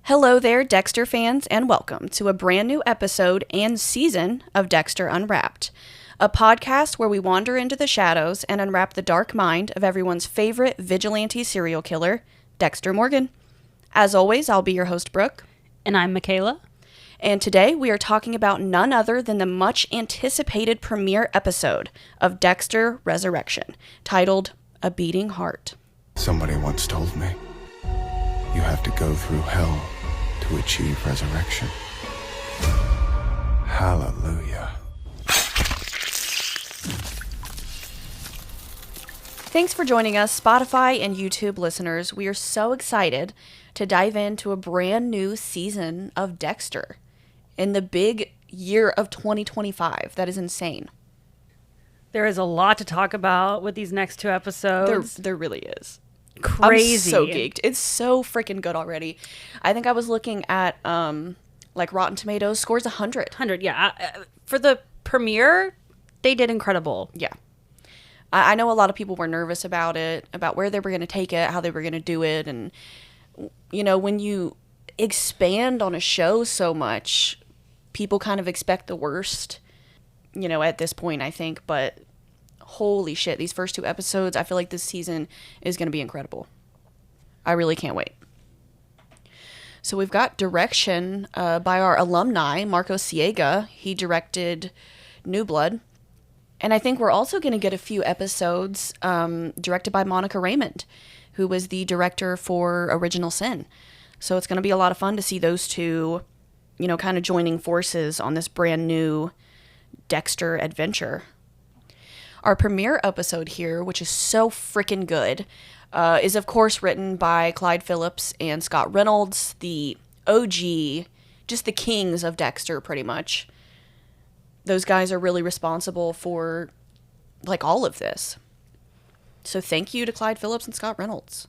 Hello there, Dexter fans, and welcome to a brand new episode and season of Dexter Unwrapped, a podcast where we wander into the shadows and unwrap the dark mind of everyone's favorite vigilante serial killer, Dexter Morgan. As always, I'll be your host, Brooke. And I'm Michaela. And today we are talking about none other than the much anticipated premiere episode of Dexter Resurrection, titled A Beating Heart. Somebody once told me, you have to go through hell to achieve resurrection. Hallelujah. Thanks for joining us, Spotify and YouTube listeners. We are so excited to dive into a brand new season of Dexter in the big year of 2025. That is insane. There is a lot to talk about with these next two episodes. There really is. Crazy. I'm so geeked. It's so freaking good already. I think I was looking at like Rotten Tomatoes scores 100. 100, yeah. For the premiere, they did incredible. Yeah. I know a lot of people were nervous about it, about where they were going to take it, how they were going to do it. And, you know, when you expand on a show so much, people kind of expect the worst, you know, at this point, I think. But holy shit, these first two episodes, I feel like this season is going to be incredible. I really can't wait. So we've got direction by our alumni, Marco Siega. He directed New Blood. And I think we're also going to get a few episodes directed by Monica Raymond, who was the director for Original Sin. So it's going to be a lot of fun to see those two, you know, kind of joining forces on this brand new Dexter adventure. Our premiere episode here, which is so freaking good, is of course written by Clyde Phillips and Scott Reynolds, the OG, just the kings of Dexter pretty much. Those guys are really responsible for, like, all of this. So thank you to Clyde Phillips and Scott Reynolds.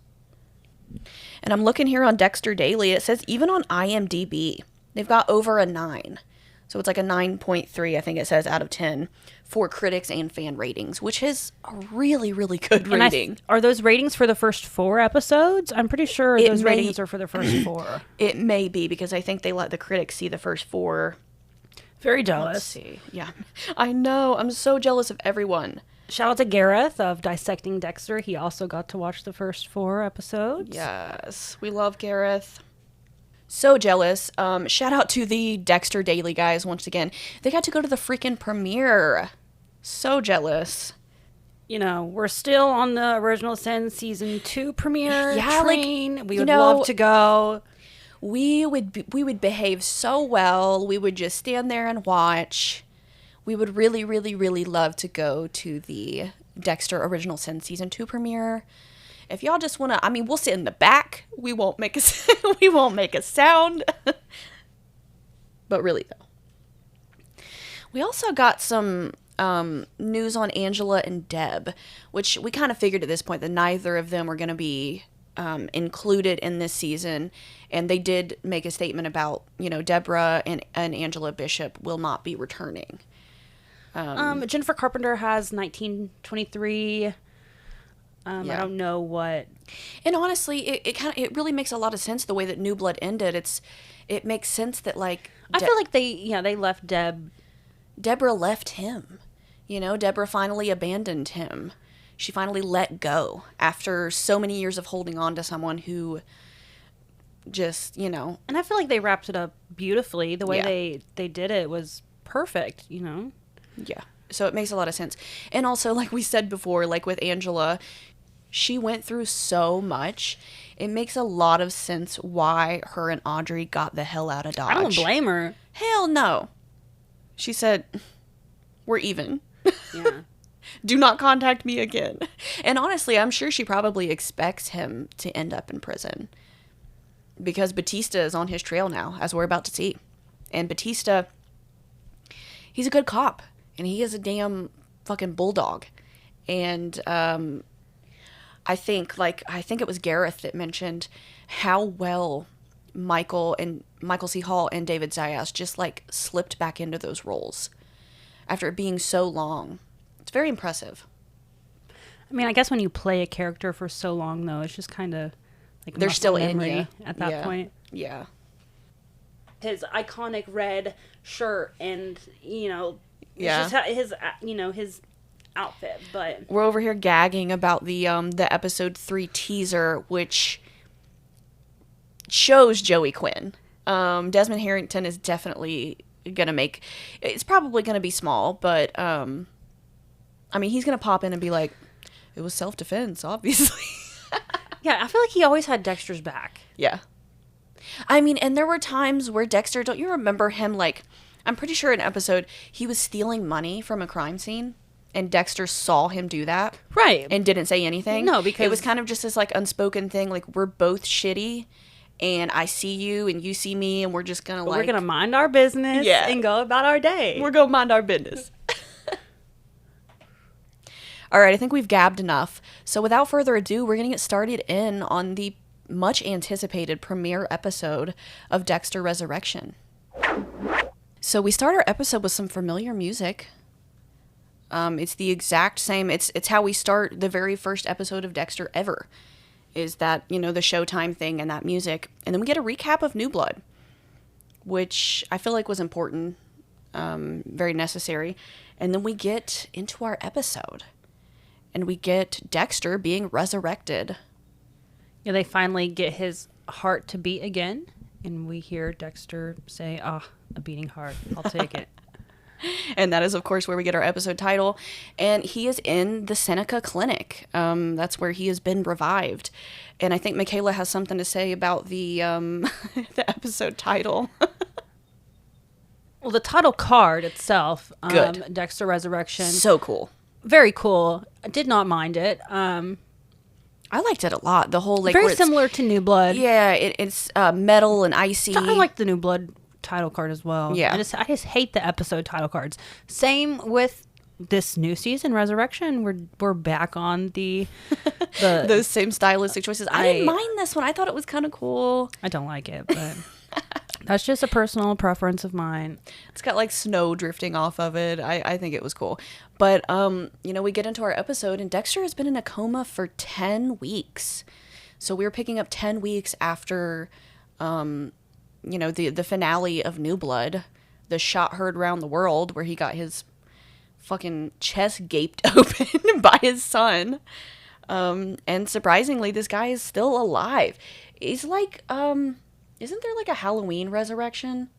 And I'm looking here on Dexter Daily. It says even on IMDb, they've got over a 9. So it's like a 9.3, I think it says, out of 10 for critics and fan ratings, which is a really, really good rating. Are those ratings for the first 4 episodes? I'm pretty sure those ratings are for the first 4. It may be, because I think they let the critics see the first 4. Very jealous. Let's see. Yeah. I know. I'm so jealous of everyone. Shout out to Gareth of Dissecting Dexter. He also got to watch the first 4 episodes. Yes. We love Gareth. So jealous. Shout out to the Dexter Daily guys once again. They got to go to the freaking premiere. So jealous. You know, we're still on the Original Sin season 2 premiere train. Like, we would love to go. We would behave so well. We would just stand there and watch. We would really, really, really love to go to the Dexter Original Sin season 2 premiere. If y'all just want to, I mean, we'll sit in the back. We won't make a sound. But really, though. We also got some news on Angela and Deb, which we kind of figured at this point that neither of them were going to be included in this season. And they did make a statement about, you know, Deborah and Angela Bishop will not be returning. Jennifer Carpenter has 1923. I don't know what. And honestly, it really makes a lot of sense the way that New Blood ended. It makes sense that, like, I feel like they left Deborah left him. You know, Deborah finally abandoned him. She finally let go after so many years of holding on to someone who just, you know. And I feel like they wrapped it up beautifully. The way they did it was perfect, you know. Yeah. So it makes a lot of sense. And also, like we said before, like with Angela, she went through so much. It makes a lot of sense why her and Audrey got the hell out of Dodge. I don't blame her. Hell no. She said, we're even. Yeah. Do not contact me again. And honestly, I'm sure she probably expects him to end up in prison. Because Batista is on his trail now, as we're about to see. And Batista, he's a good cop. And he is a damn fucking bulldog. And I think it was Gareth that mentioned how well Michael C. Hall and David Zayas just, like, slipped back into those roles after it being so long. It's very impressive. I mean, I guess when you play a character for so long, though, it's just kind of like they're still in memory you at that point. Yeah. his iconic red shirt and, Yeah. his his outfit. But we're over here gagging about the episode 3 teaser, which shows Joey Quinn. Desmond Harrington is definitely gonna make. It's probably gonna be small, but he's gonna pop in and be like, "It was self-defense, obviously." yeah, I feel like he always had Dexter's back. Yeah. And there were times where Dexter, don't you remember him, like, I'm pretty sure in an episode, he was stealing money from a crime scene, and Dexter saw him do that. Right. And didn't say anything. No, because... It was kind of just this, like, unspoken thing, like, we're both shitty, and I see you, and you see me, and we're just gonna, we're gonna mind our business and go about our day. We're gonna mind our business. All right, I think we've gabbed enough. So without further ado, we're gonna get started in on the much anticipated premiere episode of Dexter Resurrection. So we start our episode with some familiar music. It's the exact same. It's how we start the very first episode of Dexter ever. Is that, the Showtime thing and that music. And then we get a recap of New Blood, which I feel like was important, very necessary. And then we get into our episode. And we get Dexter being resurrected. Yeah, they finally get his heart to beat again, and we hear Dexter say, a beating heart. I'll take it. And that is, of course, where we get our episode title. And he is in the Seneca Clinic. That's where he has been revived. And I think Michaela has something to say about the the episode title. Well, the title card itself, Good. Dexter Resurrection. So cool. Very cool. I did not mind it. I liked it a lot. The whole, like, very similar to New Blood. Yeah, it's metal and icy. I like the New Blood title card as well. Yeah. I just hate the episode title cards. Same with this new season, Resurrection. We're back on the those same stylistic choices. I didn't mind this one. I thought it was kind of cool. I don't like it, but that's just a personal preference of mine. It's got, like, snow drifting off of it. I think it was cool. But, we get into our episode, and Dexter has been in a coma for 10 weeks. So we're picking up 10 weeks after, the finale of New Blood, the shot heard around the world, where he got his fucking chest gaped open by his son. And surprisingly, this guy is still alive. He's like, isn't there, like, a Halloween resurrection?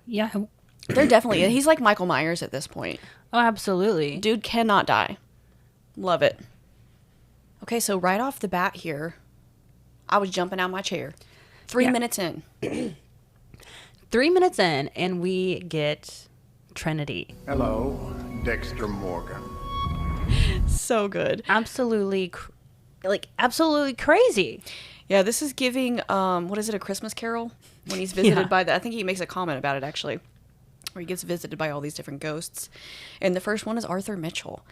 Yeah. There definitely is. He's like Michael Myers at this point. Oh, absolutely. Dude cannot die. Love it. Okay, so right off the bat here, I was jumping out my chair. 3 minutes in. 3 minutes in, and we get Trinity. Hello, Dexter Morgan. So good. Absolutely, absolutely crazy. Yeah, this is giving, what is it, A Christmas Carol? When he's visited by I think he makes a comment about it, actually, where he gets visited by all these different ghosts. And the first one is Arthur Mitchell.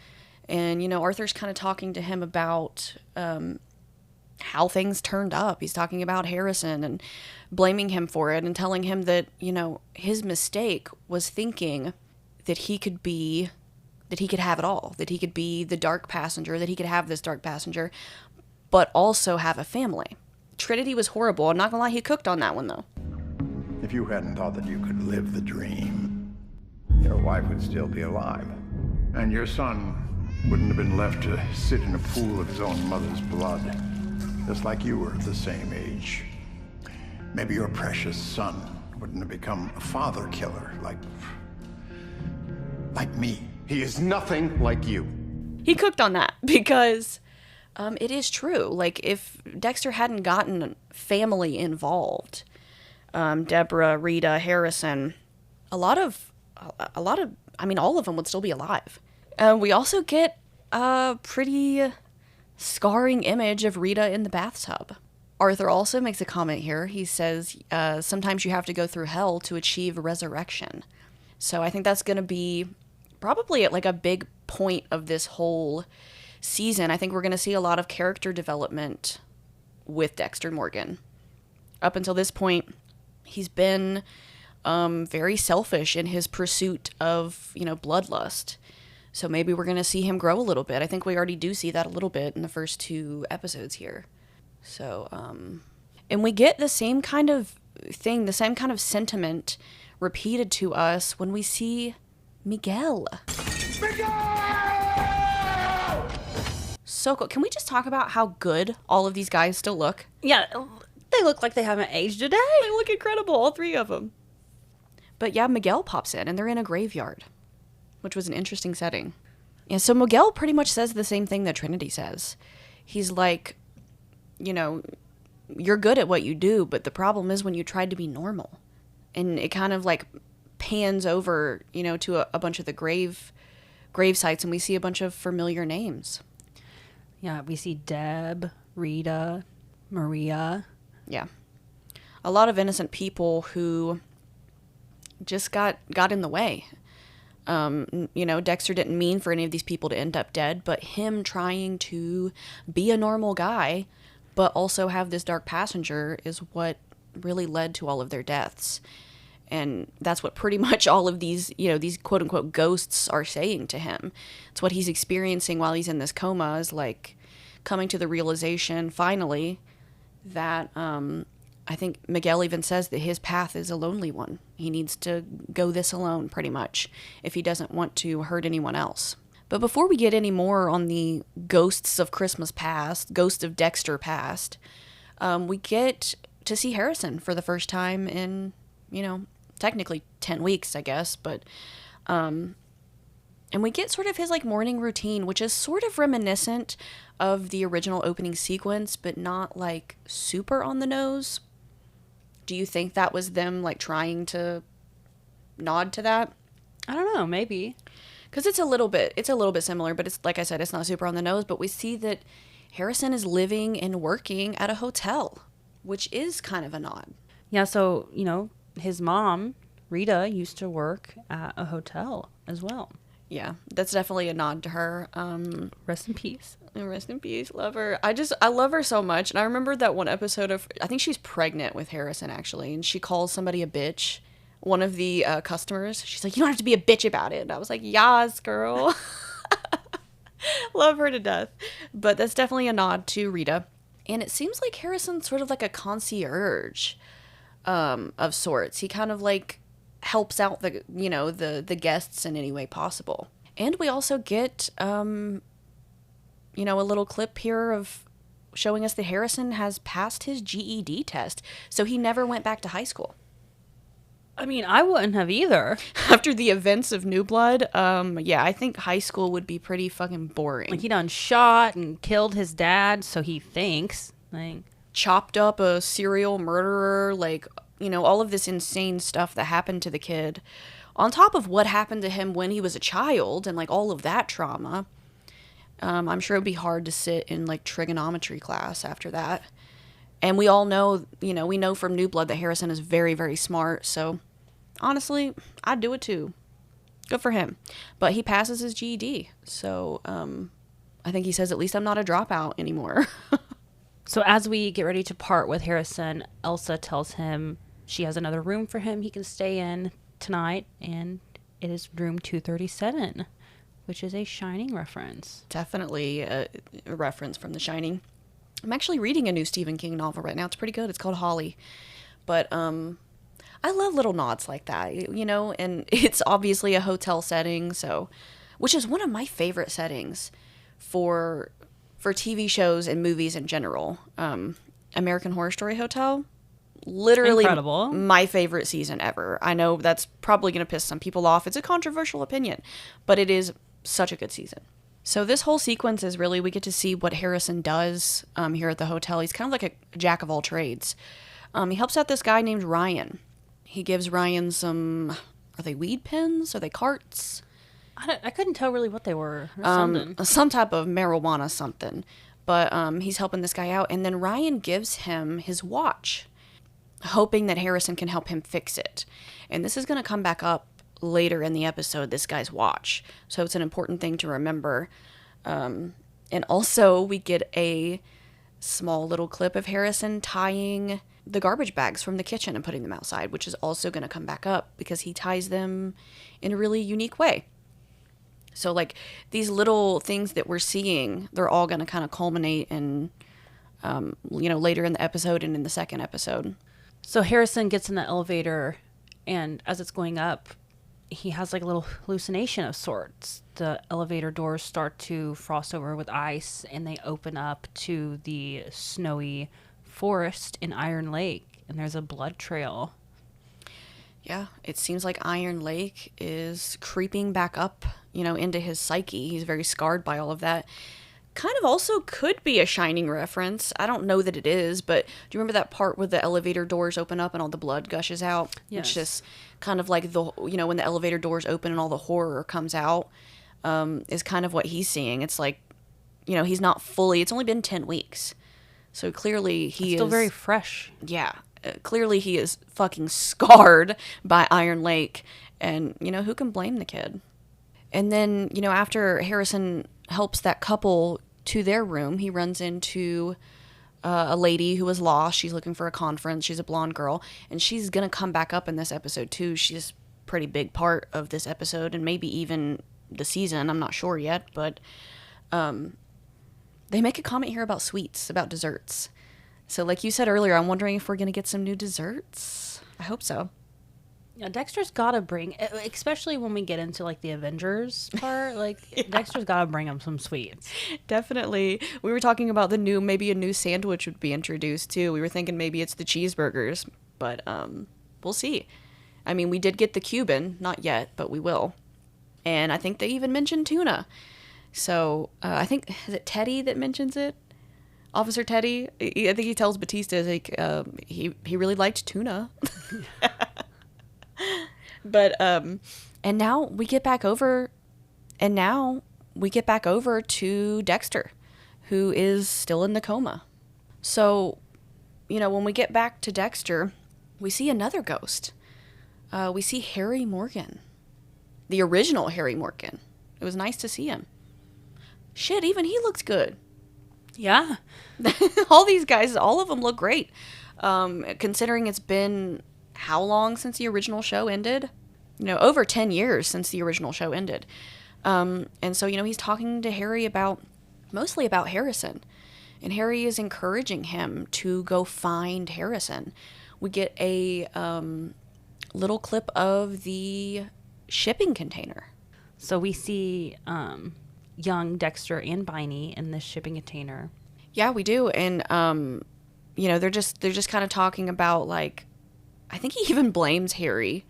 And, Arthur's kind of talking to him about how things turned up. He's talking about Harrison and blaming him for it and telling him that, his mistake was thinking that he could have it all, that he could be the dark passenger, that he could have this dark passenger, but also have a family. Trinity was horrible. I'm not gonna lie, he cooked on that one, though. If you hadn't thought that you could live the dream, your wife would still be alive. And your son wouldn't have been left to sit in a pool of his own mother's blood, just like you were at the same age. Maybe your precious son wouldn't have become a father killer like me. He is nothing like you. He cooked on that because it is true. Like, if Dexter hadn't gotten family involved, Deborah, Rita, Harrison, all of them would still be alive. We also get a pretty scarring image of Rita in the bathtub. Arthur also makes a comment here. He says, sometimes you have to go through hell to achieve resurrection. So I think that's going to be probably at, like, a big point of this whole season. I think we're going to see a lot of character development with Dexter Morgan. Up until this point, he's been very selfish in his pursuit of, bloodlust. So maybe we're going to see him grow a little bit. I think we already do see that a little bit in the first 2 episodes here. So, and we get the same kind of thing, the same kind of sentiment repeated to us when we see Miguel. So cool. Can we just talk about how good all of these guys still look? Yeah, they look like they haven't aged a day. They look incredible, all three of them. But yeah, Miguel pops in, and they're in a graveyard, which was an interesting setting. Yeah, so Miguel pretty much says the same thing that Trinity says. He's like, you know, you're good at what you do, but the problem is when you tried to be normal. And it kind of like pans over, you know, to a bunch of the grave sites, and we see a bunch of familiar names. Yeah, we see Deb, Rita, Maria. Yeah. A lot of innocent people who just got in the way. You know, Dexter didn't mean for any of these people to end up dead, but him trying to be a normal guy, but also have this dark passenger is what really led to all of their deaths. And that's what pretty much all of these, you know, these quote unquote ghosts are saying to him. It's what he's experiencing while he's in this coma, is like coming to the realization finally that, I think Miguel even says that his path is a lonely one. He needs to go this alone, pretty much, if he doesn't want to hurt anyone else. But before we get any more on the ghosts of Christmas past, ghosts of Dexter past, we get to see Harrison for the first time in, you know, technically 10 weeks, I guess, but, and we get sort of his, like, morning routine, which is sort of reminiscent of the original opening sequence, but not, like, super on the nose. Do you think that was them, like, trying to nod to that? I don't know, maybe. Because it's a little bit similar, but it's, like I said, it's not super on the nose, but we see that Harrison is living and working at a hotel, which is kind of a nod. Yeah, so, you know, his mom, Rita, used to work at a hotel as well. Yeah, that's definitely a nod to her. Rest in peace. Rest in peace. Love her. I love her so much. And I remember that one episode of, I think she's pregnant with Harrison, actually, and she calls somebody a bitch. One of the customers, she's like, you don't have to be a bitch about it. And I was like, yas, girl. Love her to death. But that's definitely a nod to Rita. And it seems like Harrison's sort of like a concierge of sorts. He kind of like helps out the, you know, the guests in any way possible. And we also get, you know, a little clip here of showing us that Harrison has passed his GED test. So he never went back to high school. I mean, I wouldn't have either. After the events of New Blood, yeah, I think high school would be pretty fucking boring. Like, he done shot and killed his dad, so he thinks. Like, chopped up a serial murderer, like, you know, all of this insane stuff that happened to the kid. On top of what happened to him when he was a child and, like, all of that trauma, I'm sure it would be hard to sit in, like, trigonometry class after that. And we all know, you know, we know from New Blood that Harrison is very, very smart, so honestly, I'd do it too. Good for him. But he passes his GED, so I think he says, at least I'm not a dropout anymore. so as we get ready to part with Harrison, Elsa tells him she has another room for him he can stay in tonight, and it is room 237, which is a Shining reference. Definitely a reference from The Shining. I'm actually reading a new Stephen King novel right now. It's pretty good. It's called Holly. But I love little nods like that, you know, and it's obviously a hotel setting, so, which is one of my favorite settings for TV shows and movies in general. American Horror Story Hotel, literally incredible. My favorite season ever. I know that's probably going to piss some people off. It's a controversial opinion, but it is such a good season. So this whole sequence is really, we get to see what Harrison does here at the hotel. He's kind of like a jack of all trades. He helps out this guy named Ryan. He gives Ryan some, are they weed pens? Are they carts? I couldn't tell really what they were. Or something. Some type of marijuana something. But he's helping this guy out. And then Ryan gives him his watch, hoping that Harrison can help him fix it. And this is going to come back up later in the episode, this guy's watch. So it's an important thing to remember. And also we get a small little clip of Harrison tying the garbage bags from the kitchen and putting them outside, which is also going to come back up because he ties them in a really unique way. So like these little things that we're seeing, they're all going to kind of culminate in, you know, later in the episode and in the second episode. So Harrison gets in the elevator, and as it's going up, he has like a little hallucination of sorts. The elevator doors start to frost over with ice, and they open up to the snowy forest in Iron Lake, and there's a blood trail. Yeah, it seems like Iron Lake is creeping back up, into his psyche. He's very scarred by all of that. Kind of also could be a Shining reference. I don't know that it is, but do you remember that part where the elevator doors open up and all the blood gushes out? Yes. It's just kind of like when the elevator doors open and all the horror comes out, is kind of what he's seeing. It's like, he's not fully, it's only been 10 weeks. So clearly he is Still very fresh. Yeah. Clearly he is fucking scarred by Iron Lake, and, who can blame the kid? And then, after Harrison helps that couple to their room, he runs into a lady who was lost. She's looking for a conference. She's a blonde girl, and she's going to come back up in this episode too. She's a pretty big part of this episode, and maybe even the season. I'm not sure yet, but they make a comment here about sweets, about desserts. So like you said earlier, I'm wondering if we're going to get some new desserts. I hope so. Yeah, Dexter's gotta bring, especially when we get into like the Avengers part, like Dexter's gotta bring them some sweets. Definitely. We were talking about maybe a new sandwich would be introduced too. We were thinking maybe it's the cheeseburgers, but we'll see. I mean, we did get the Cuban, not yet, but we will. And I think they even mentioned tuna. So I think, is it Teddy that mentions it? Officer Teddy? I think he tells Batista like he really liked tuna. But and now we get back over to Dexter, who is still in the coma. So, when we get back to Dexter, we see another ghost. We see Harry Morgan, the original Harry Morgan. It was nice to see him. Shit, even he looks good. Yeah. All these guys, all of them look great. Considering it's been how long since the original show ended? Over 10 years since the original show ended. And so, he's talking to Harry mostly about Harrison. And Harry is encouraging him to go find Harrison. We get a little clip of the shipping container. So we see young Dexter and Biney in this shipping container. Yeah, we do. And, they're just kind of talking about, like, I think he even blames Harry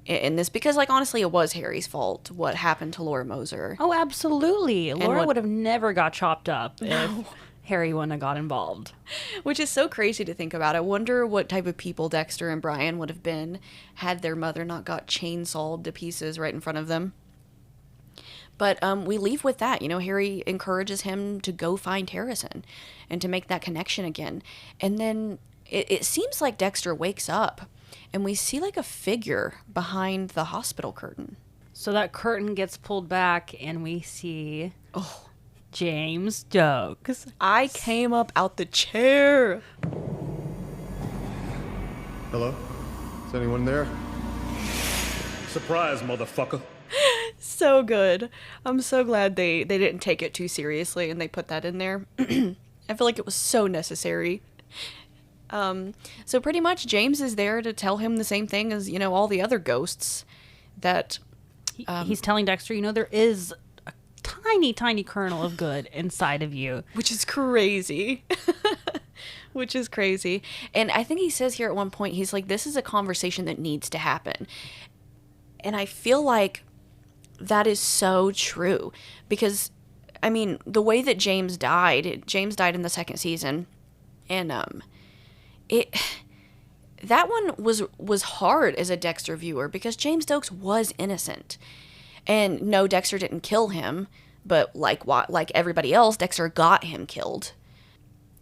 in this because, like, honestly, it was Harry's fault what happened to Laura Moser. Oh, absolutely. Laura would have never got chopped up if Harry wouldn't have got involved. Which is so crazy to think about. I wonder what type of people Dexter and Brian would have been had their mother not got chainsawed to pieces right in front of them. But we leave with that. Harry encourages him to go find Harrison and to make that connection again. And then it seems like Dexter wakes up and we see like a figure behind the hospital curtain. So that curtain gets pulled back and we see James Stokes. I came up out the chair. Hello? Is anyone there? Surprise, motherfucker. So good. I'm so glad they didn't take it too seriously and they put that in there. I feel like it was so necessary. So pretty much James is there to tell him the same thing as, all the other ghosts that... He's telling Dexter, there is a tiny, tiny kernel of good inside of you. Which is crazy. Which is crazy. And I think he says here at one point, he's like, this is a conversation that needs to happen. And I feel like that is so true. Because, I mean, the way that James died in the second season. And, that one was hard as a Dexter viewer because James Stokes was innocent. And no, Dexter didn't kill him, but like everybody else, Dexter got him killed.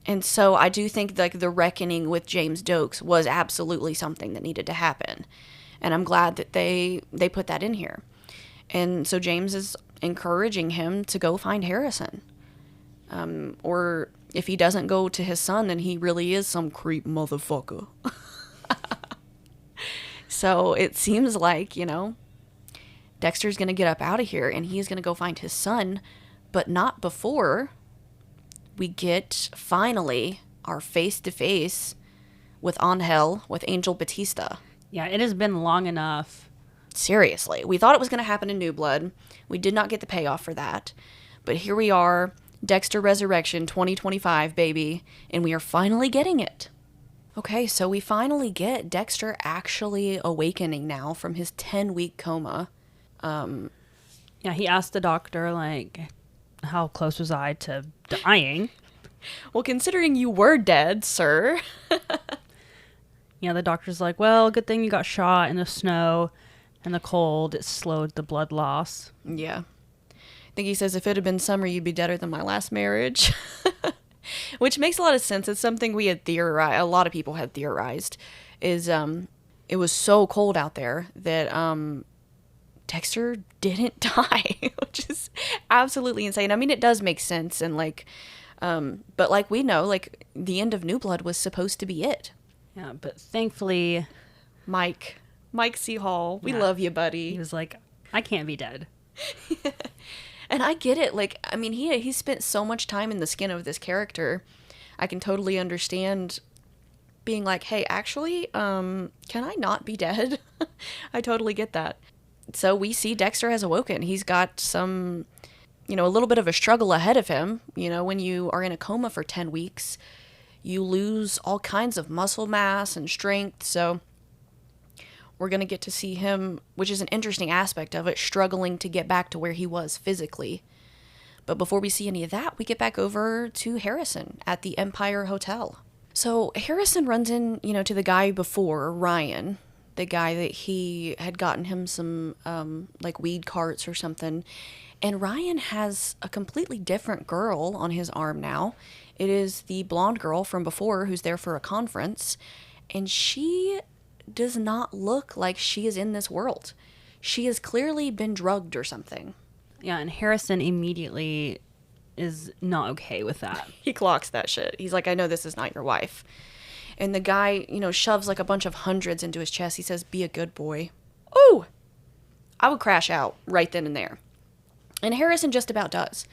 And so I do think like the reckoning with James Stokes was absolutely something that needed to happen. And I'm glad that they put that in here. And so James is encouraging him to go find Harrison. Or if he doesn't go to his son, then he really is some creep motherfucker. So it seems like, Dexter's going to get up out of here and he's going to go find his son, but not before we get finally our face-to-face with Angel, with Angel Batista. Yeah, it has been long enough. Seriously. We thought it was going to happen in New Blood. We did not get the payoff for that. But here we are, Dexter Resurrection 2025, baby, and we are finally getting it. Okay, so we finally get Dexter actually awakening now from his 10-week coma. Yeah, he asked the doctor, like, how close was I to dying? Well, considering you were dead, sir. Yeah, the doctor's like, well, good thing you got shot in the snow and the cold. It slowed the blood loss. Yeah. I think he says, if it had been summer, you'd be deader than my last marriage. Which makes a lot of sense. It's something we had theorized, a lot of people had theorized, is it was so cold out there that Dexter didn't die, which is absolutely insane. I mean, it does make sense, and like, but like we know, like the end of New Blood was supposed to be it. Yeah, but thankfully, Mike C. Hall, we Yeah. love you, buddy. he was like, I can't be dead. And I get it. Like, I mean, he spent so much time in the skin of this character. I can totally understand being like, hey, actually, can I not be dead? I totally get that. So we see Dexter has awoken. He's got some, a little bit of a struggle ahead of him. When you are in a coma for 10 weeks, you lose all kinds of muscle mass and strength. So we're going to get to see him, which is an interesting aspect of it, struggling to get back to where he was physically. But before we see any of that, we get back over to Harrison at the Empire Hotel. So Harrison runs in, to the guy before, Ryan, the guy that he had gotten him some, like weed carts or something. And Ryan has a completely different girl on his arm now. It is the blonde girl from before who's there for a conference. And she does not look like she is in this world. She has clearly been drugged or something. Yeah, and Harrison immediately is not okay with that. He clocks that shit. He's like, I know this is not your wife. And the guy, shoves like a bunch of hundreds into his chest. He says, be a good boy. Ooh! I would crash out right then and there. And Harrison just about does.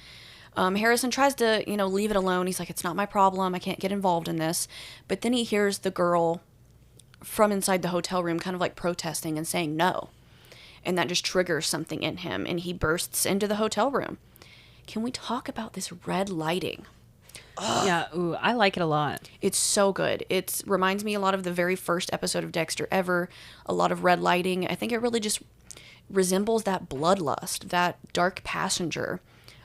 Harrison tries to, leave it alone. He's like, it's not my problem. I can't get involved in this. But then he hears the girl from inside the hotel room kind of like protesting and saying no. And that just triggers something in him, and he bursts into the hotel room. Can we talk about this red lighting? Yeah, ooh, I like it a lot. It's so good. It reminds me a lot of the very first episode of Dexter ever. A lot of red lighting. I think it really just resembles that bloodlust, that dark passenger,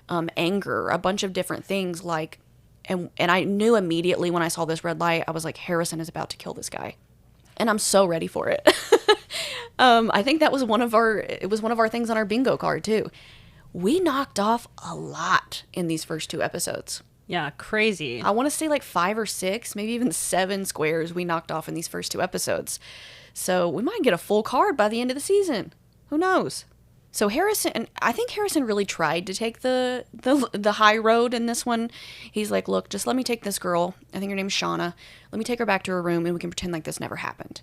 anger, a bunch of different things like, and I knew immediately when I saw this red light, I was like, Harrison is about to kill this guy. And I'm so ready for it. I think that was one of our things on our bingo card too. We knocked off a lot in these first 2 episodes. Yeah, crazy. I want to say like 5 or 6, maybe even 7 squares we knocked off in these first 2 episodes. So we might get a full card by the end of the season. Who knows? So I think Harrison really tried to take the high road in this one. He's like, look, just let me take this girl. I think her name's Shauna. Let me take her back to her room and we can pretend like this never happened.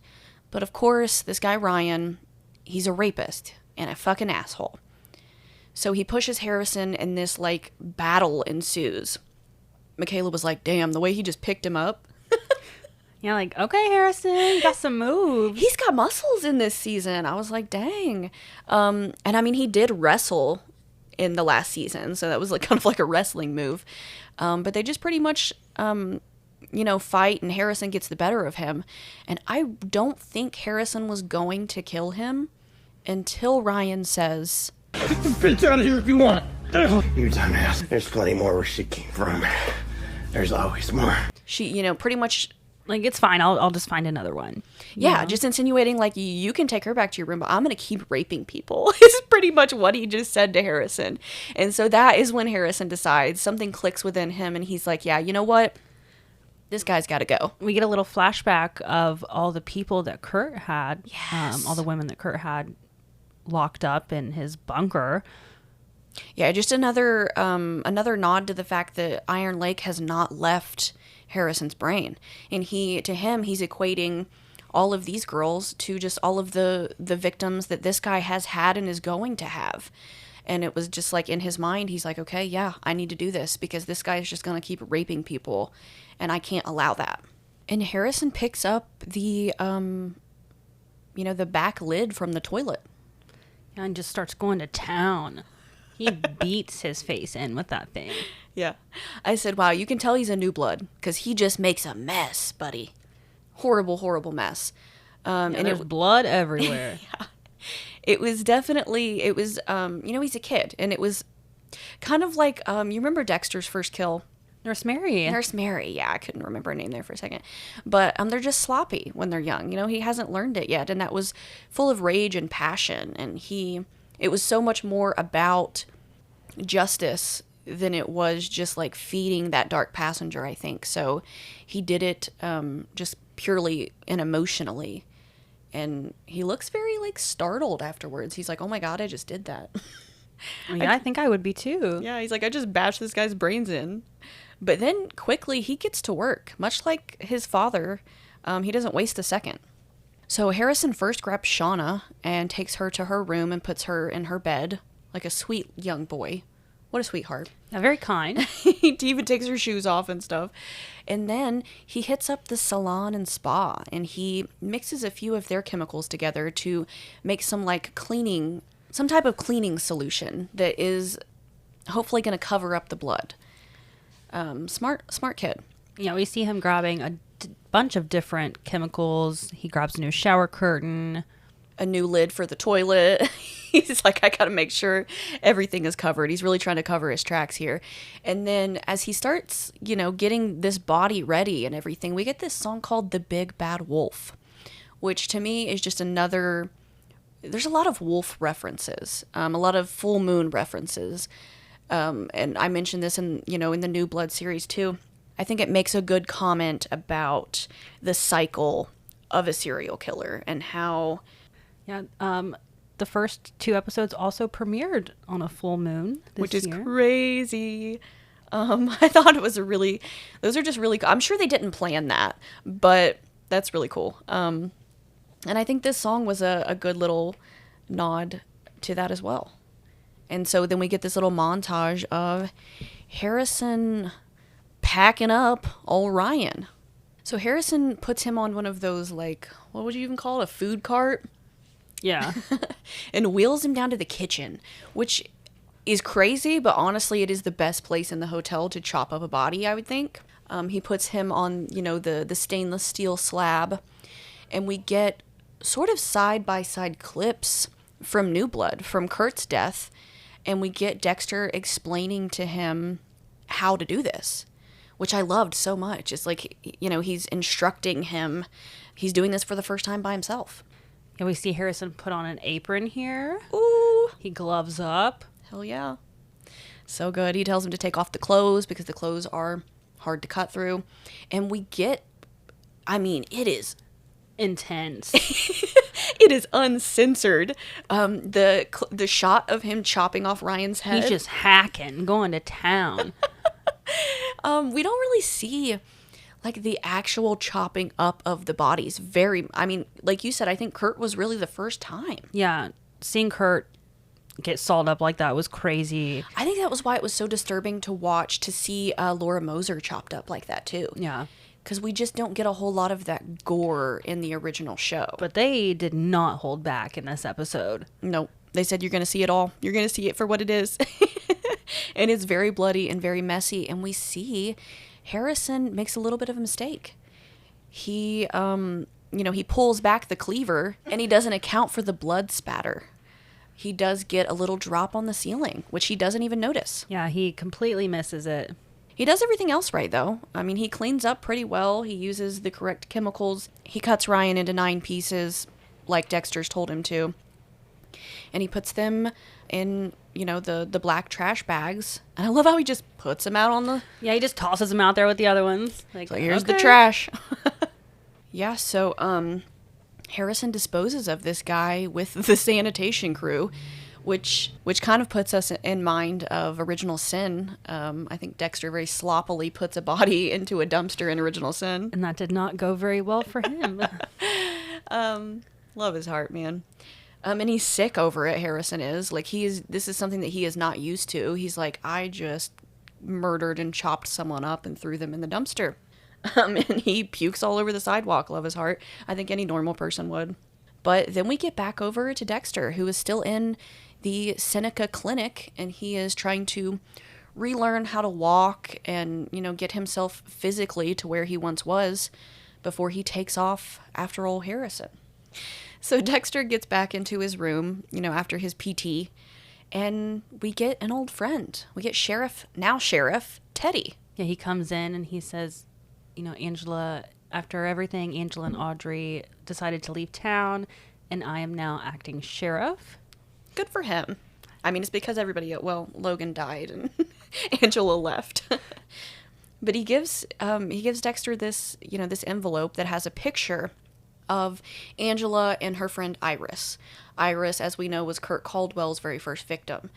But of course, this guy Ryan, he's a rapist and a fucking asshole. So he pushes Harrison and this like battle ensues. Michaela was like, damn, the way he just picked him up. Yeah, like, okay, Harrison, you got some moves. He's got muscles in this season. I was like, dang. And I mean, he did wrestle in the last season, so that was like kind of like a wrestling move. But they just pretty much, fight, and Harrison gets the better of him. And I don't think Harrison was going to kill him until Ryan says, Bitch out of here if you want. You dumbass. There's plenty more where she came from. There's always more. she, pretty much... Like, it's fine. I'll just find another one. Yeah, just insinuating, like, you can take her back to your room, but I'm going to keep raping people. Is pretty much what he just said to Harrison. And so that is when Harrison decides, something clicks within him, and he's like, yeah, you know what? This guy's got to go. We get a little flashback of all the people that Kurt had. Yes. All the women that Kurt had locked up in his bunker. Yeah, just another nod to the fact that Iron Lake has not left Harrison's brain. And to him, he's equating all of these girls to just all of the victims that this guy has had and is going to have. And it was just like in his mind, he's like, okay, yeah, I need to do this because this guy is just going to keep raping people and I can't allow that. And Harrison picks up the, the back lid from the toilet. And just starts going to town. He beats his face in with that thing. Yeah. I said, wow, you can tell he's a new blood because he just makes a mess, buddy. Horrible, horrible mess. And there's blood everywhere. Yeah. It was definitely, he's a kid. And it was kind of like, you remember Dexter's first kill? Nurse Mary. Nurse Mary, yeah, I couldn't remember her name there for a second. But they're just sloppy when they're young. He hasn't learned it yet. And that was full of rage and passion. And it was so much more about justice than it was just like feeding that dark passenger, I think. So he did it just purely and emotionally. And he looks very like startled afterwards. He's like, oh my God, I just did that. Yeah, I think I would be too. Yeah, he's like, I just bashed this guy's brains in. But then quickly he gets to work, much like his father. He doesn't waste a second. So Harrison first grabs Shauna and takes her to her room and puts her in her bed like a sweet young boy. What a sweetheart. Yeah, very kind. He even takes her shoes off and stuff. And then he hits up the salon and spa and he mixes a few of their chemicals together to make some type of cleaning solution that is hopefully going to cover up the blood. Smart kid. Yeah, we see him grabbing a bunch of different chemicals. He grabs a new shower curtain, a new lid for the toilet. He's like, I gotta make sure everything is covered. He's really trying to cover his tracks here. And then as he starts, getting this body ready and everything, we get this song called The Big Bad Wolf, which to me is just there's a lot of wolf references, a lot of full moon references. And I mentioned this in the New Blood series too. I think it makes a good comment about the cycle of a serial killer and how... Yeah, the first 2 episodes also premiered on a full moon this which is year. Crazy. I thought it was those are just really cool. I'm sure they didn't plan that, but that's really cool. And I think this song was a good little nod to that as well. And so then we get this little montage of Harrison packing up old Ryan. So Harrison puts him on one of those, like, what would you even call it? A food cart? Yeah. And wheels him down to the kitchen, which is crazy, but honestly, it is the best place in the hotel to chop up a body, I would think. He puts him on, the stainless steel slab, and we get sort of side-by-side clips from New Blood, from Kurt's death, and we get Dexter explaining to him how to do this, which I loved so much. It's like, he's instructing him. He's doing this for the first time by himself. And we see Harrison put on an apron here. Ooh. He gloves up. Hell yeah. So good. He tells him to take off the clothes because the clothes are hard to cut through. And we get, it is intense. It is uncensored. The shot of him chopping off Ryan's head. He's just hacking, going to town. We don't really see like the actual chopping up of the bodies. Like you said, I think Kurt was really the first time. Yeah, seeing Kurt get sawed up like that was crazy. I think that was why it was so disturbing to see Laura Moser chopped up like that too. Yeah. Because we just don't get a whole lot of that gore in the original show. But they did not hold back in this episode. Nope. They said you're going to see it all. You're going to see it for what it is. And it's very bloody and very messy. And we see Harrison makes a little bit of a mistake. He, he pulls back the cleaver and he doesn't account for the blood spatter. He does get a little drop on the ceiling, which he doesn't even notice. Yeah, he completely misses it. He does everything else right, though. He cleans up pretty well. He uses the correct chemicals. He cuts Ryan into 9 pieces, like Dexter's told him to. And he puts them in, the black trash bags. And I love how he just puts them out on the... Yeah, he just tosses them out there with the other ones. Like, so here's the trash. Yeah, so Harrison disposes of this guy with the sanitation crew, which kind of puts us in mind of Original Sin. I think Dexter very sloppily puts a body into a dumpster in Original Sin. And that did not go very well for him. Love his heart, man. And he's sick over it, Harrison is. Like, this is something that he is not used to. He's like, I just murdered and chopped someone up and threw them in the dumpster. And he pukes all over the sidewalk, love his heart. I think any normal person would. But then we get back over to Dexter, who is still in the Seneca clinic, and he is trying to relearn how to walk and, get himself physically to where he once was before he takes off after old Harrison. So Dexter gets back into his room, after his PT, and we get an old friend. We get Sheriff Teddy. Yeah, he comes in and he says, Angela, after everything, Angela and Audrey decided to leave town, and I am now acting sheriff. Good for him. I mean, it's because Logan died and Angela left. But he gives Dexter this, this envelope that has a picture of Angela and her friend Iris. Iris, as we know, was Kurt Caldwell's very first victim.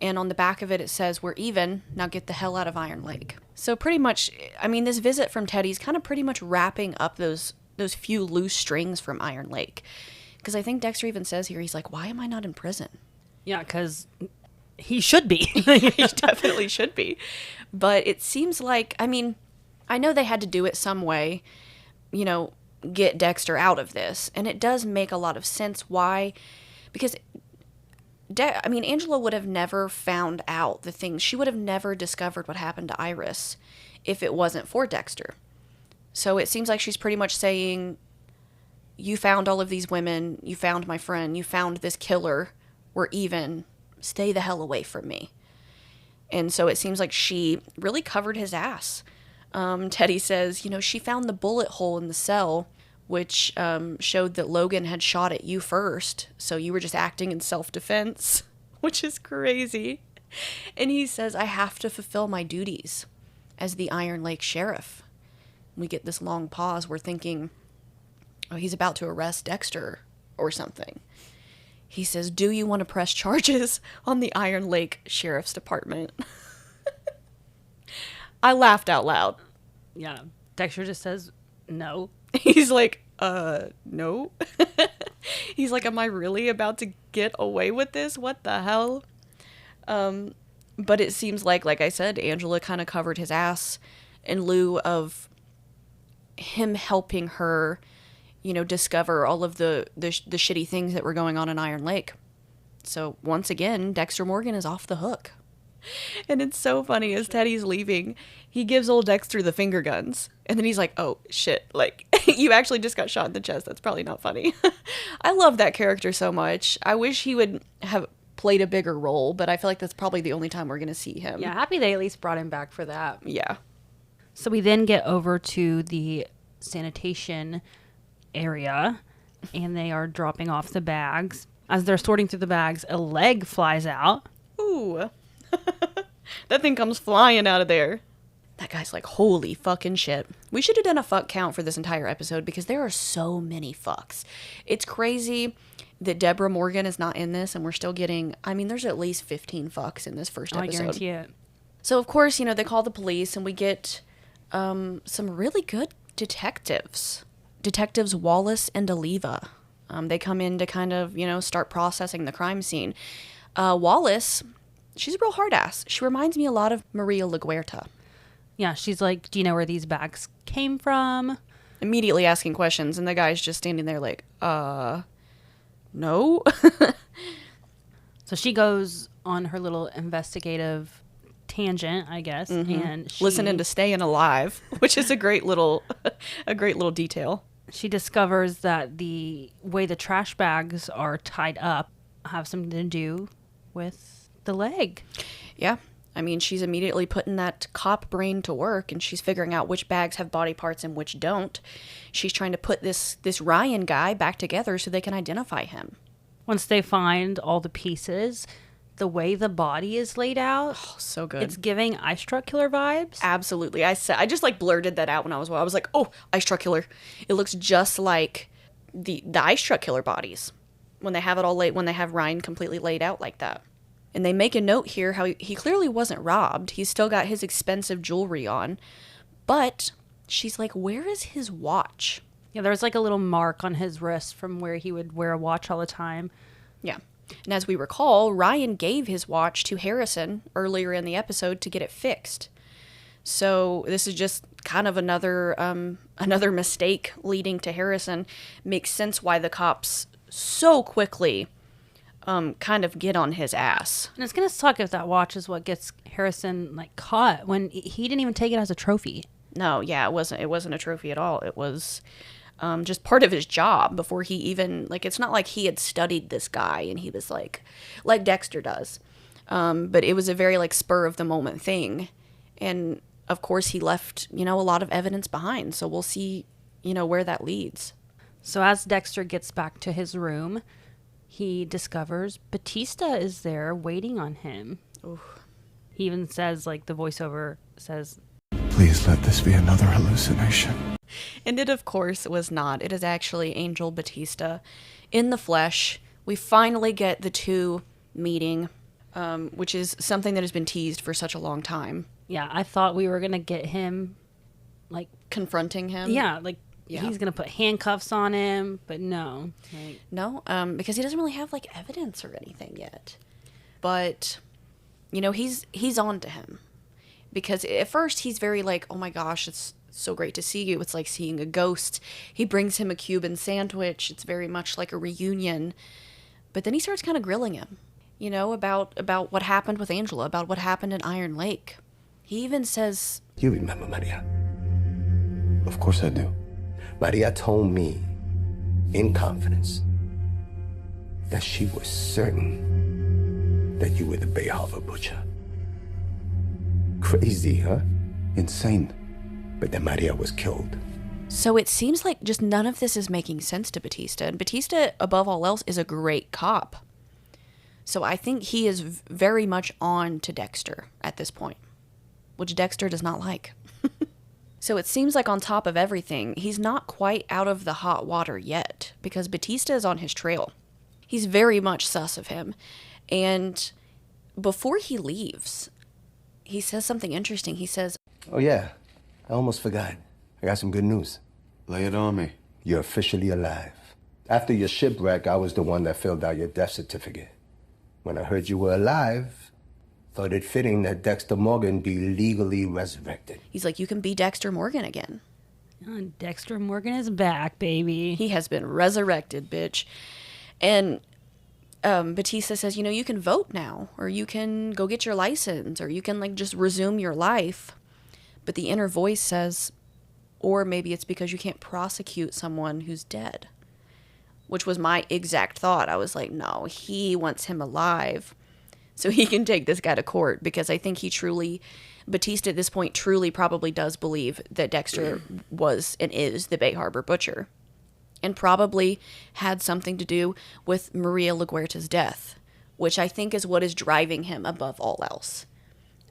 And on the back of it, it says, "We're even. Now get the hell out of Iron Lake." So pretty much, this visit from Teddy's kind of pretty much wrapping up those few loose strings from Iron Lake. Because I think Dexter even says here, he's like, why am I not in prison? Yeah, because he should be. He definitely should be. But it seems like, I know they had to do it some way, get Dexter out of this. And it does make a lot of sense why. Because Angela would have never found out the things. She would have never discovered what happened to Iris if it wasn't for Dexter. So it seems like she's pretty much saying, you found all of these women, you found my friend, you found this killer, we're even, stay the hell away from me. And so it seems like she really covered his ass. Teddy says, she found the bullet hole in the cell, which showed that Logan had shot at you first, so you were just acting in self-defense, which is crazy. And he says, I have to fulfill my duties as the Iron Lake Sheriff. We get this long pause. We're thinking, oh, he's about to arrest Dexter or something. He says, do you want to press charges on the Iron Lake Sheriff's Department? I laughed out loud. Yeah. Dexter just says, no. He's like, no. He's like, am I really about to get away with this? What the hell? But it seems like I said, Angela kind of covered his ass in lieu of him helping her, discover all of the shitty things that were going on in Iron Lake. So once again, Dexter Morgan is off the hook. And it's so funny, as Teddy's leaving, he gives old Dexter the finger guns. And then he's like, oh, shit, you actually just got shot in the chest. That's probably not funny. I love that character so much. I wish he would have played a bigger role, but I feel like that's probably the only time we're going to see him. Yeah, happy they at least brought him back for that. Yeah. So we then get over to the sanitation area, and they are dropping off the bags. As they're sorting through the bags, a leg flies out. Ooh. That thing comes flying out of there. That guy's like, holy fucking shit. We should have done a fuck count for this entire episode because there are so many fucks. It's crazy that Deborah Morgan is not in this and we're still getting, there's at least 15 fucks in this first episode. I guarantee it. So, of course, they call the police and we get some really good detectives. Detectives Wallace and Oliva. They come in to kind of, start processing the crime scene. Wallace, she's a real hard ass. She reminds me a lot of Maria LaGuerta. Yeah, she's like, do you know where these bags came from? Immediately asking questions, and the guy's just standing there like, no. So she goes on her little investigative tangent, I guess, and listening to Staying Alive, which is a great little detail. She discovers that the way the trash bags are tied up have something to do with the leg. Yeah. She's immediately putting that cop brain to work, and she's figuring out which bags have body parts and which don't. She's trying to put this Ryan guy back together so they can identify him. Once they find all the pieces, the way the body is laid out, so good. It's giving Ice Truck Killer vibes. Absolutely. I just blurted that out when I was like, oh, Ice Truck Killer. It looks just like the Ice Truck Killer bodies when they have it all when they have Ryan completely laid out like that. And they make a note here how he clearly wasn't robbed. He's still got his expensive jewelry on. But she's like, where is his watch? Yeah, there's like a little mark on his wrist from where he would wear a watch all the time. Yeah. And as we recall, Ryan gave his watch to Harrison earlier in the episode to get it fixed. So this is just kind of another mistake leading to Harrison. Makes sense why the cops so quickly kind of get on his ass. And it's gonna suck if that watch is what gets Harrison like caught when he didn't even take it as a trophy. No, yeah, it wasn't a trophy at all. It was just part of his job before he even, like, it's not like he had studied this guy and he was like Dexter does. But it was a very like spur of the moment thing. And of course he left, a lot of evidence behind. So we'll see, where that leads. So as Dexter gets back to his room, he discovers Batista is there waiting on him. Oof. He even says, like, the voiceover says, Please let this be another hallucination. And it, of course, was not. It is actually Angel Batista in the flesh. We finally get the two meeting, which is something that has been teased for such a long time. yeah, I thought we were going to get him, like, Confronting him. yeah, like, Yeah. he's going to put handcuffs on him, but no. Like, No, because he doesn't really have like evidence or anything yet. But, he's on to him. Because at first he's very like, oh my gosh, it's so great to see you. It's like seeing a ghost. He brings him a Cuban sandwich. It's very much like a reunion. But then he starts kind of grilling him, about what happened with Angela, about what happened in Iron Lake. He even says, You remember Maria? Of course I do. Maria told me, in confidence, that she was certain that you were the Bay Harbor butcher. Crazy, huh? Insane. But then Maria was killed. so it seems like just none of this is making sense to Batista. And Batista, above all else, is a great cop. So I think he is very much on to Dexter at this point, which Dexter does not like. So it seems like on top of everything, he's not quite out of the hot water yet, because Batista is on his trail. He's very much sus of him. And before he leaves, he says something interesting. He says, Oh, yeah. I almost forgot. I got some good news. Lay it on me. You're officially alive. After your shipwreck, I was the one that filled out your death certificate. When I heard you were alive, thought it fitting that Dexter Morgan be legally resurrected. he's like, you can be Dexter Morgan again. oh, Dexter Morgan is back, baby. He has been resurrected, bitch. And Batista says, you can vote now, or you can go get your license, or you can like just resume your life. But the inner voice says, or maybe it's because you can't prosecute someone who's dead. Which was my exact thought. I was like, no, he wants him alive so he can take this guy to court, because I think Batista at this point truly probably does believe that Dexter was and is the Bay Harbor butcher, and probably had something to do with Maria LaGuerta's death, which I think is what is driving him above all else.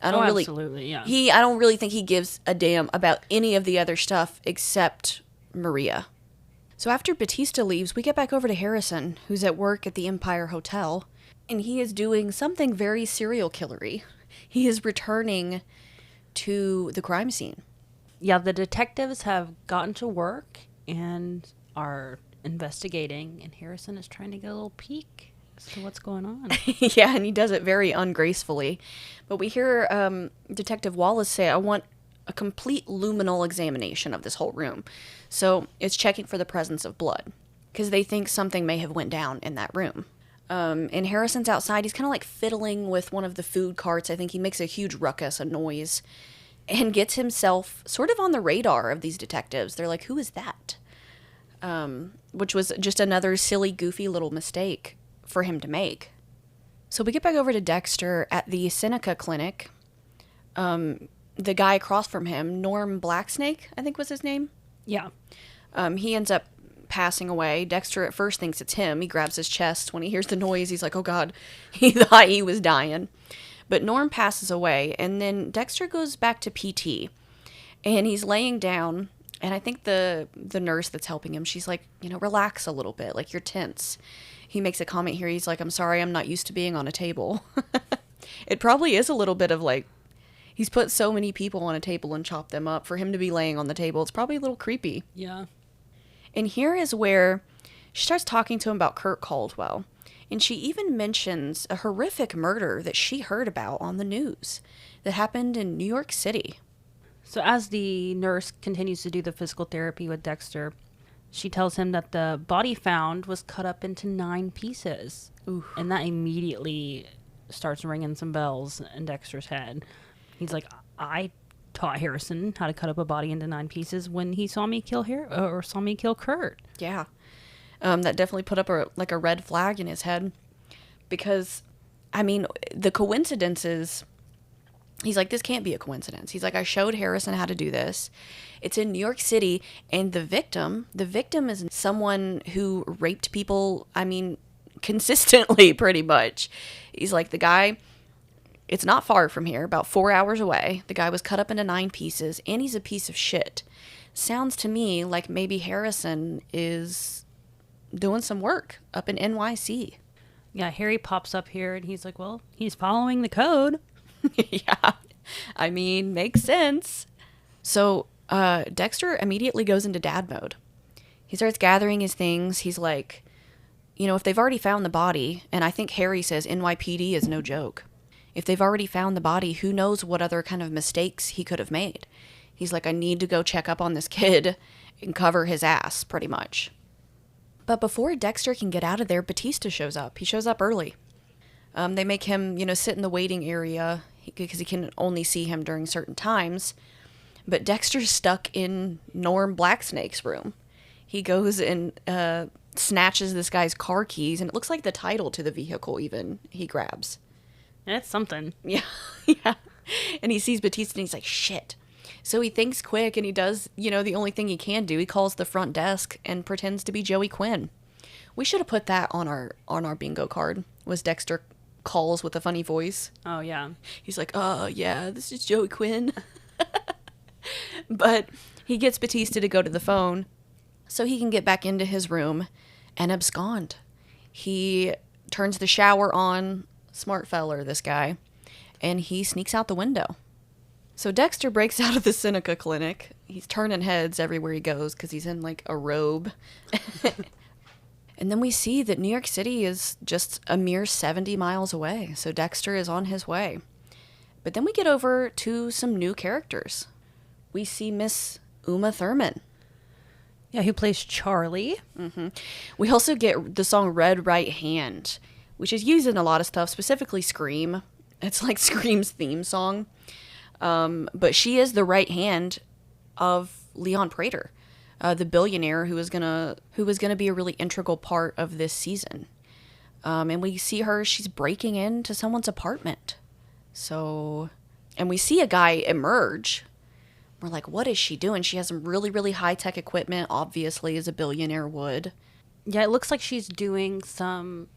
Absolutely, yeah. I don't really think he gives a damn about any of the other stuff except Maria. So after Batista leaves, we get back over to Harrison, who's at work at the Empire Hotel, and he is doing something very serial killery. He is returning to the crime scene. Yeah, the detectives have gotten to work and are investigating, and Harrison is trying to get a little peek as to what's going on. Yeah, and he does it very ungracefully. But we hear Detective Wallace say, I want a complete luminal examination of this whole room. So it's checking for the presence of blood, because they think something may have went down in that room. And Harrison's outside. He's kind of like fiddling with one of the food carts. I think he makes a huge ruckus, a noise, and gets himself sort of on the radar of these detectives. They're like, who is that? Which was just another silly, goofy little mistake for him to make. So we get back over to Dexter at the Seneca Clinic. The guy across from him, Norm Blacksnake, I think was his name. Yeah. He ends up passing away. Dexter at first thinks it's him. He grabs his chest. When he hears the noise, he's like, oh God, he thought he was dying. But Norm passes away, and then Dexter goes back to PT, and he's laying down, and I think the nurse that's helping him, she's like, relax a little bit, like you're tense. He makes a comment here. He's like, I'm sorry, I'm not used to being on a table. It probably is a little bit of like, he's put so many people on a table and chopped them up. For him to be laying on the table, it's probably a little creepy. Yeah. And here is where she starts talking to him about Kurt Caldwell. And she even mentions a horrific murder that she heard about on the news that happened in New York City. So as the nurse continues to do the physical therapy with Dexter, she tells him that the body found was cut up into 9 pieces. Ooh. And that immediately starts ringing some bells in Dexter's head. He's like, I taught Harrison how to cut up a body into 9 pieces when he saw me kill saw me kill Kurt. Yeah. That definitely put up a red flag in his head. Because, I mean, the coincidences... He's like, this can't be a coincidence. He's like, I showed Harrison how to do this. It's in New York City, and the victim is someone who raped people, I mean, consistently, pretty much. He's like, the guy, it's not far from here, about 4 hours away. The guy was cut up into 9 pieces, and he's a piece of shit. Sounds to me like maybe Harrison is doing some work up in NYC. Yeah, Harry pops up here, and he's like, well, he's following the code. Yeah, I mean, makes sense. So Dexter immediately goes into dad mode. He starts gathering his things. He's like, you know, if they've already found the body, and I think Harry says NYPD is no joke. If they've already found the body, who knows what other kind of mistakes he could have made. He's like, I need to go check up on this kid and cover his ass, pretty much. But before Dexter can get out of there, Batista shows up. He shows up early. They make him, you know, sit in the waiting area because he can only see him during certain times. But Dexter's stuck in Norm Blacksnake's room. He goes and snatches this guy's car keys, and it looks like the title to the vehicle even he grabs. That's something. Yeah, yeah. And he sees Batista, and he's like, shit. So he thinks quick, and he does, you know, the only thing he can do. He calls the front desk and pretends to be Joey Quinn. We should have put that on our bingo card, was Dexter calls with a funny voice. Oh, yeah. He's like, oh, yeah, this is Joey Quinn. But he gets Batista to go to the phone so he can get back into his room and abscond. He turns the shower on, smart feller, this guy, and he sneaks out the window. So Dexter breaks out of the Seneca clinic. He's turning heads everywhere he goes because he's in like a robe. And then we see that New York City is just a mere 70 miles away. So Dexter is on his way. But then we get over to some new characters. We see Miss Uma Thurman. Yeah, who plays Charlie. Mm-hmm. We also get the song Red Right Hand, which is used in a lot of stuff, specifically Scream. It's like Scream's theme song. But she is the right hand of Leon Prater, the billionaire who was gonna be a really integral part of this season. And we see her, she's breaking into someone's apartment. So, and we see a guy emerge. We're like, what is she doing? She has some really, really high-tech equipment, obviously, as a billionaire would. Yeah, it looks like she's doing some...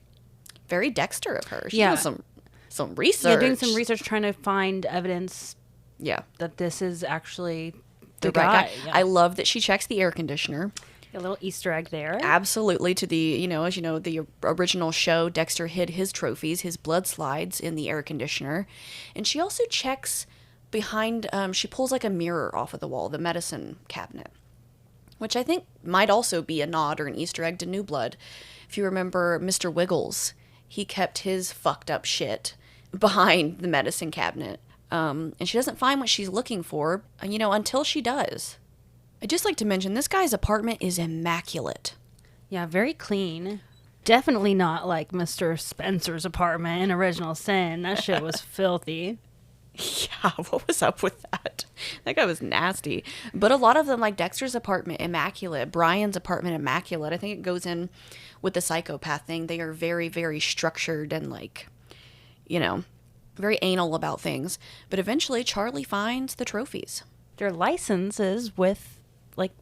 Very Dexter of her. She's Yeah. doing some research. Yeah, doing some research, trying to find evidence Yeah. that this is actually The the right guy. guy. Yeah. I love that she checks the air conditioner. A little Easter egg there. Absolutely. To the, you know, as you know, the original show, Dexter hid his trophies, his blood slides in the air conditioner. And she also checks behind, she pulls like a mirror off of the wall, the medicine cabinet, which I think might also be a nod or an Easter egg to New Blood. If you remember Mr. Wiggles, he kept his fucked up shit behind the medicine cabinet. And she doesn't find what she's looking for, you know, until she does. I'd just like to mention, this guy's apartment is immaculate. Yeah, very clean. Definitely not like Mr. Spencer's apartment in Original Sin. That shit was filthy. Yeah, what was up with that? That guy was nasty. But a lot of them, like Dexter's apartment, immaculate. Brian's apartment, immaculate. I think it goes in with the psychopath thing. They are very, very structured and, like, you know, very anal about things. But eventually, Charlie finds the trophies. Their licenses with, like,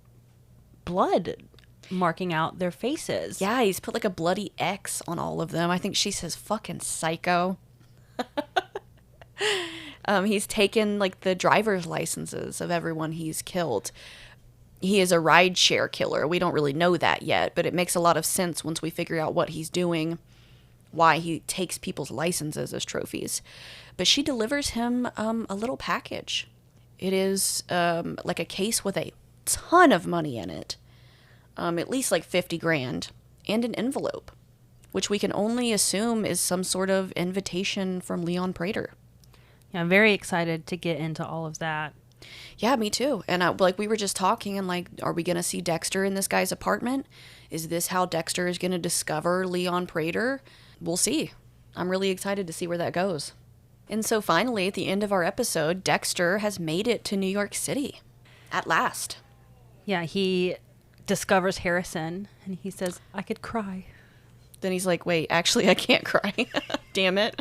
blood marking out their faces. Yeah, he's put, like, a bloody X on all of them. I think she says, fucking psycho. He's taken, like, the driver's licenses of everyone he's killed. He is a rideshare killer. We don't really know that yet, but it makes a lot of sense once we figure out what he's doing, why he takes people's licenses as trophies. But she delivers him a little package. It is like a case with a ton of money in it, at least like 50 grand, and an envelope, which we can only assume is some sort of invitation from Leon Prater. Yeah, I'm very excited to get into all of that. Yeah, me too. And like we were just talking, and like, are we gonna see Dexter in this guy's apartment? Is this how Dexter is gonna discover Leon Prater? We'll see. I'm really excited to see where that goes. And so finally, at the end of our episode, Dexter has made it to New York City. At last. Yeah, he discovers Harrison, and he says, I could cry. Then he's like, wait, actually, I can't cry. Damn it.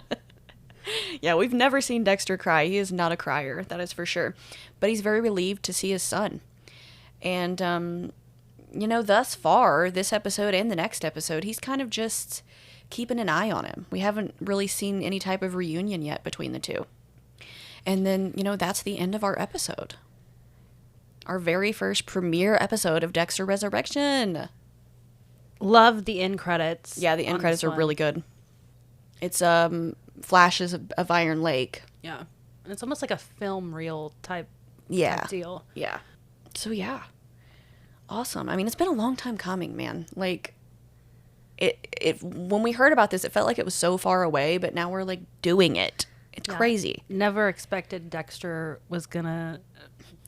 Yeah, we've never seen Dexter cry. He is not a crier, that is for sure. But he's very relieved to see his son. And, you know, thus far, this episode and the next episode, he's kind of just keeping an eye on him. We haven't really seen any type of reunion yet between the two. And then, you know, that's the end of our episode. Our very first premiere episode of Dexter Resurrection. Love the end credits. Yeah, the end on credits this are one. really good. It's flashes of Iron Lake. Yeah. And it's almost like a film reel type deal. Yeah. So yeah. Awesome. I mean, it's been a long time coming, man. Like it when we heard about this, it felt like it was so far away, but now we're like doing it. It's Yeah. crazy. Never expected Dexter was gonna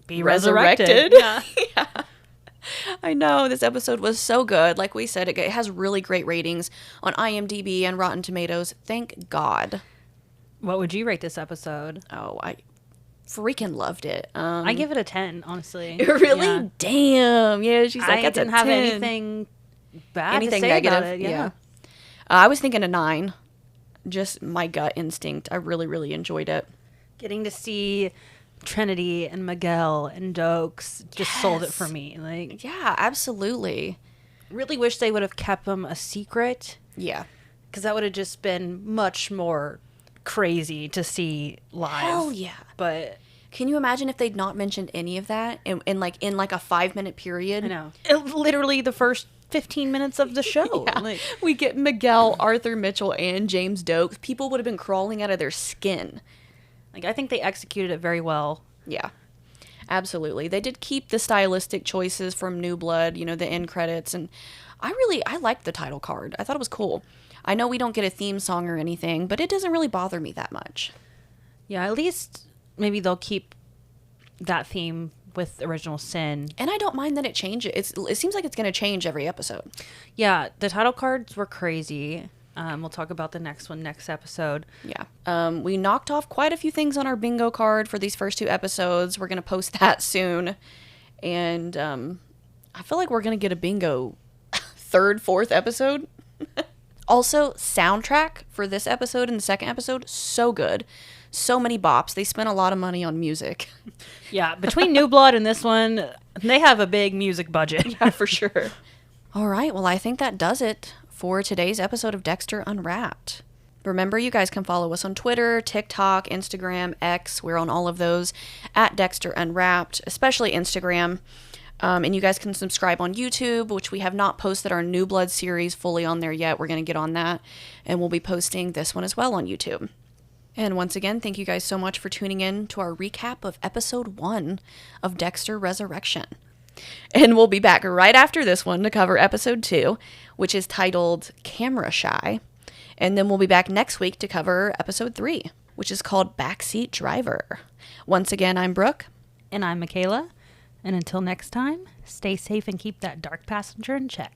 be Resurrected. resurrected. Yeah. I know, this episode was so good. Like we said, it has really great ratings on IMDb and Rotten Tomatoes. Thank God. What would you rate this episode? Oh, I freaking loved it. I give it a 10, honestly. Really? Yeah. Damn. Yeah, she's like, I that's didn't a have 10. anything bad Anything to say negative. about it. Yeah. I was thinking a 9. Just my gut instinct. I really, really enjoyed it. Getting to see Trinity and Miguel and Dokes just sold it for me. Like, Yeah, absolutely. really wish they would have kept them a secret, Yeah. because that would have just been much more crazy to see live. Hell yeah. But Can you imagine if they'd not mentioned any of that in like a 5-minute period? I know, literally the first 15 minutes of the show. Yeah. Like, We get Miguel, Arthur Mitchell, and James Dokes. People would have been crawling out of their skin. I think they executed it very well. Yeah, absolutely. They did keep the stylistic choices from New Blood, you know, the end credits. And I liked the title card. I thought it was cool. I know we don't get a theme song or anything, but it doesn't really bother me that much. Yeah, at least maybe they'll keep that theme with Original Sin. And I don't mind that it changes. It seems like it's going to change every episode. Yeah, the title cards were crazy. We'll talk about the next one next episode. Yeah. We knocked off quite a few things on our bingo card for these first 2 episodes. We're going to post that soon. And I feel like we're going to get a bingo 3rd, 4th episode. Also, soundtrack for this episode and the second episode, so good. So many bops. They spent a lot of money on music. Yeah, between New Blood and this one, they have a big music budget. Yeah, for sure. All right. Well, I think that does it for today's episode of Dexter Unwrapped. Remember, you guys can follow us on Twitter, TikTok, Instagram, X. We're on all of those at Dexter Unwrapped, especially Instagram. And you guys can subscribe on YouTube, which we have not posted our New Blood series fully on there yet. We're going to get on that. And we'll be posting this one as well on YouTube. And once again, thank you guys so much for tuning in to our recap of episode 1 of Dexter Resurrection. And we'll be back right after this one to cover episode 2, which is titled Camera Shy. And then we'll be back next week to cover episode 3, which is called Backseat Driver. Once again, I'm Brooke. And I'm Michaela. And until next time, stay safe and keep that dark passenger in check.